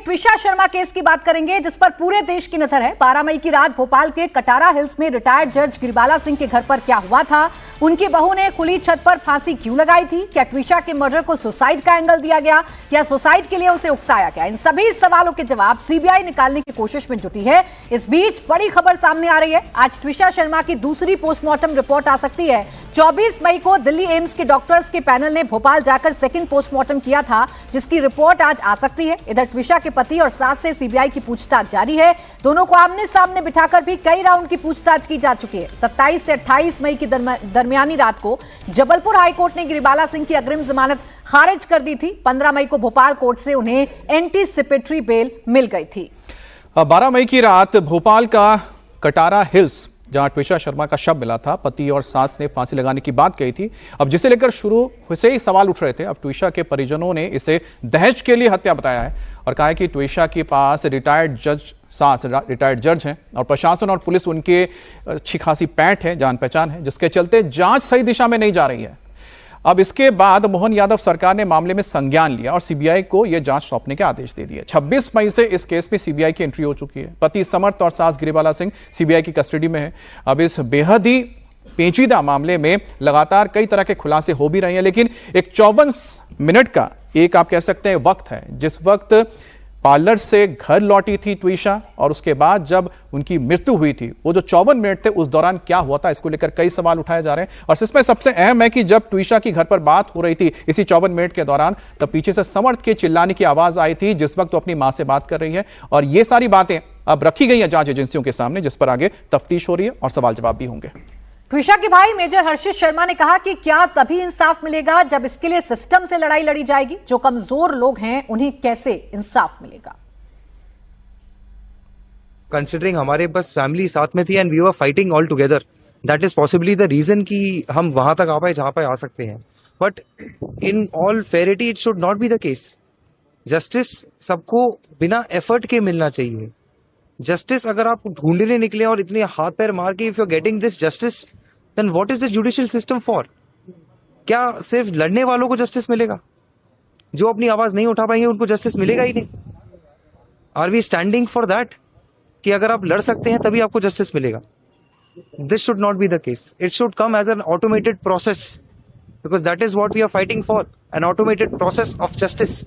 Twisha Sharma case की बात करेंगे, जिस पर पूरे देश की नजर है। 12 मई की रात भोपाल के कटारा हिल्स में रिटायर्ड जज गिरिबाला सिंह के घर पर क्या हुआ था? उनकी बहू ने खुली छत पर फांसी क्यों लगाई थी? क्या ट्विशा के मर्डर को सुसाइड का एंगल दिया गया या सुसाइड के लिए उसे उकसाया गया? इन सभी सवालों के जवाब सीबीआई निकालने की कोशिश में जुटी है। इस बीच बड़ी खबर सामने आ रही है। आज ट्विशा शर्मा की दूसरी पोस्टमार्टम रिपोर्ट आ सकती है। 24 मई को दिल्ली एम्स के डॉक्टर्स के पैनल ने भोपाल जाकर सेकंड पोस्टमार्टम किया था, जिसकी रिपोर्ट आज आ सकती है। इधर ट्विशा के पति और सास से सीबीआई की पूछताछ जारी है। दोनों को आमने सामने बिठाकर भी कई राउंड की पूछताछ की जा चुकी है। 27 से 28 मई की दरमियानी रात को जबलपुर हाईकोर्ट ने गिरिबाला सिंह की अग्रिम जमानत खारिज कर दी थी। 15 मई को भोपाल कोर्ट से उन्हें एंटीसिपेटरी बेल मिल गई थी। 12 मई की रात भोपाल का कटारा हिल्स, जहां ट्विशा शर्मा का शव मिला था, पति और सास ने फांसी लगाने की बात कही थी। अब जिसे लेकर शुरू से ही सवाल उठ रहे थे। अब ट्विशा के परिजनों ने इसे दहेज के लिए हत्या बताया है और कहा है कि ट्विशा के पास रिटायर्ड जज हैं और प्रशासन और पुलिस उनके अच्छी खासी पैठ है, जान पहचान है, जिसके चलते जांच सही दिशा में नहीं जा रही है। अब इसके बाद मोहन यादव सरकार ने मामले में संज्ञान लिया और सीबीआई को यह जांच सौंपने के आदेश दे दिए। 26 मई से इस केस में सीबीआई की एंट्री हो चुकी है। पति समर्थ और सास गिरिबाला सिंह सीबीआई की कस्टडी में है। अब इस बेहद ही पेचीदा मामले में लगातार कई तरह के खुलासे हो भी रहे हैं, लेकिन एक 54 मिनट का एक आप कह सकते हैं वक्त है, जिस वक्त पार्लर से घर लौटी थी ट्विशा और उसके बाद जब उनकी मृत्यु हुई थी, वो जो 54 मिनट थे, उस दौरान क्या हुआ था, इसको लेकर कई सवाल उठाए जा रहे हैं। और इसमें सबसे अहम है कि जब ट्विशा की घर पर बात हो रही थी इसी 54 मिनट के दौरान, तब पीछे से समर्थ के चिल्लाने की आवाज आई थी, जिस वक्त वो अपनी मां से बात कर रही है। और ये सारी बातें अब रखी गई है जांच एजेंसियों के सामने, जिस पर आगे तफ्तीश हो रही है और सवाल जवाब भी होंगे। ट्विशा के भाई मेजर हर्षित शर्मा ने कहा कि क्या तभी इंसाफ मिलेगा जब इसके लिए सिस्टम से लड़ाई लड़ी जाएगी। जो कमजोर लोग हैं उन्हें कैसे इंसाफ मिलेगा? कंसिडरिंग हमारे बस फैमिली साथ में थी and we were fighting all together, that is possibly the reason कि हम वहां तक आ पाए जहां पे आ सकते हैं। But in all fairness it should not be the case. Justice सबको बिना एफर्ट के मिलना चाहिए। जस्टिस अगर आप ढूंढने निकले और इतने हाथ पैर मार के if you are getting this justice, then what is the judicial system for? क्या सिर्फ लड़ने वालों को जस्टिस मिलेगा? जो अपनी आवाज नहीं उठा पाएंगे उनको जस्टिस मिलेगा ही नहीं। Are we standing for that कि अगर आप लड़ सकते हैं तभी आपको जस्टिस मिलेगा? This should not be the case. It should come as an automated process, because that is what we are fighting for, an automated process of justice.